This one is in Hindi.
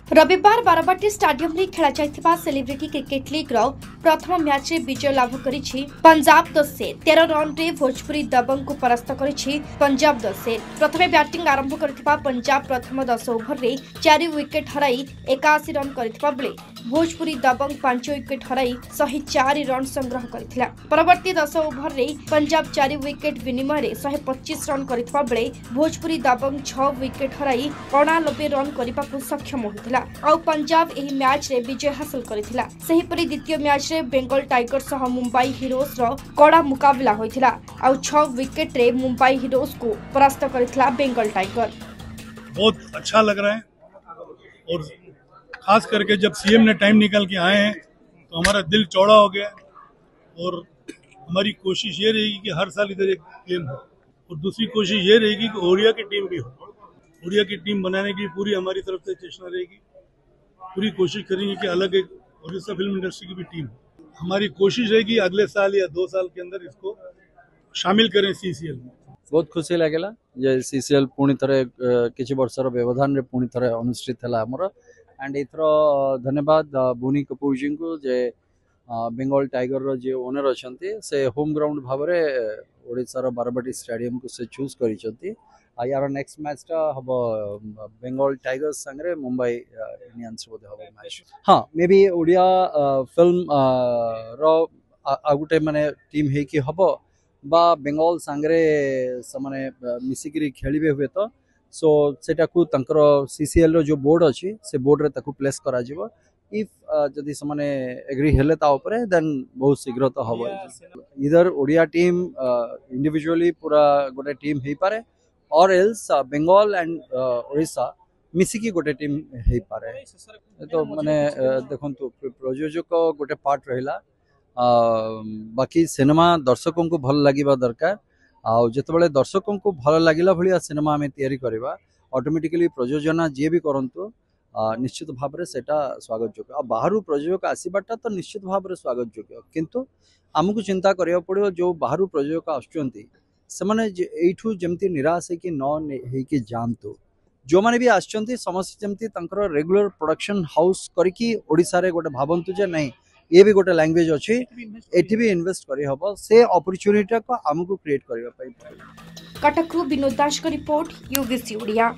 रविवार बारबाटी स्टाडियम रे खेला जाइथिबा सेलिब्रिटी क्रिकेट लीग रो प्रथम मैच रे विजय लाभ करिछि पंजाब 10 से 13 रन रे भोजपुरी दबंग को परास्त करिछि पंजाब 10 से प्रथमे बैटिंग आरंभ करथिबा पंजाब प्रथम 10 ओवर रे 4 विकेट हराई 81 रन करथिबा बेले भोजपुरी दबंग 5 विकेट हराई 104 रन संग्रह करथिला। परवर्ती 10 ओवर रे पंजाब 4 विकेट विनिमय रे 125 रन करथिबा बेले भोजपुरी दबंग 6 विकेट हराई 89 रन करबा को सक्षम होथिला। आउ पंजाब एही मैच रे विजय हासिल करिथिला। सही परि द्वितीय मैच रे बेंगल टाइगर्स सह मुंबई हीरोज रो कड़ा मुकाबला होइथिला। आउ 6 विकेट रे मुंबई हीरोज को परास्त करिथिला बेंगल टाइगर। बहुत अच्छा लग रहा है और खास करके जब सीएम ने टाइम निकाल के आए हैं तो हमारा दिल चौड़ा हो गया और हमारी कोशिश ये रहेगी कि हर साल इधर एक गेम हो और दूसरी कोशिश ये रहेगी कि ओडिया की टीम भी हो। ओडिया की टीम बनाने की पूरी हमारी तरफ से चेष्टा रहेगी। पूरी कोशिश करेंगे कि अलग एक ओडिशा फिल्म इंडस्ट्री की भी टीम हो। हमारी कोशिश रहेगी अगले साल या 2 साल के अंदर इसको शामिल करें सीसीएल में। बहुत खुशी लगेगा जे सीसीएल पुणी थे किसी वर्षर व्यवधान पुणी थे अनुष्ठित है आमर एंड एथर धन्यवाद बोनी कपूर जी को जे बेंगल टाइगर रो जे ओनर अच्छा से होम ग्राउंड भाव ओडिशार बारबाटी स्टेडियम को से चूज कर यार नेक्स्ट मैच टा हम बेंगल टाइगर्स संगे मुंबई इंडियंस बोधे हम मैच। हाँ मे बी ओडिया फिल्म रो गोटे माने टीम है कि हम बा बेंगल सांगरे समाने मिसिकरी खेलिबे हुए तो सो सेटा को तंकर सीसीएल रो जो बोर्ड अछि से बोर्ड रे ताकू प्लेस करा जिवो इफ जदि समाने एग्री हेले ता ऊपर देन बहुत शीघ्र तो हबो। इधर ओडिया टीम इंडिविजुअली पूरा गोटे टीम हे पारे और एल्स बेंगल एंड ओडिशा मिसिकी गोटे टीम हे पारे। तो माने देखंतु प्रयोजक गोटे पार्ट रहिला बाकी सिनेमा दर्शकों को भल लगिबा दरकार आउ जेतेबेले दर्शकों को भल लागिला भलिया सिनेमा आमे तैयारी करबा ऑटोमेटिकली प्रयोजना जे भी करंतु निश्चित भाव में सेटा स्वागत योग्य। बाहर प्रयोजक आसवाटा तो निश्चित भाव में स्वागत योग्य किंतु आमको चिंता करिया पड़ो जो बाहर प्रयोजक आसुचंती से माने एठू जमती निराश है कि न कि जानतु जो माने भी आसचंती समस्त जमती तंकर रेगुलर प्रोडक्शन हाउस करके ओडिसा रे गोटे भावंतु जे नहीं ये भी गोटे लैंग्वेज अच्छी एठी भी इन्वेस्ट करी हबो से अपॉर्चुनिटी को हमको क्रिएट करबा पई। कटक विनोद दास का रिपोर्ट यूवीसी ओडिया।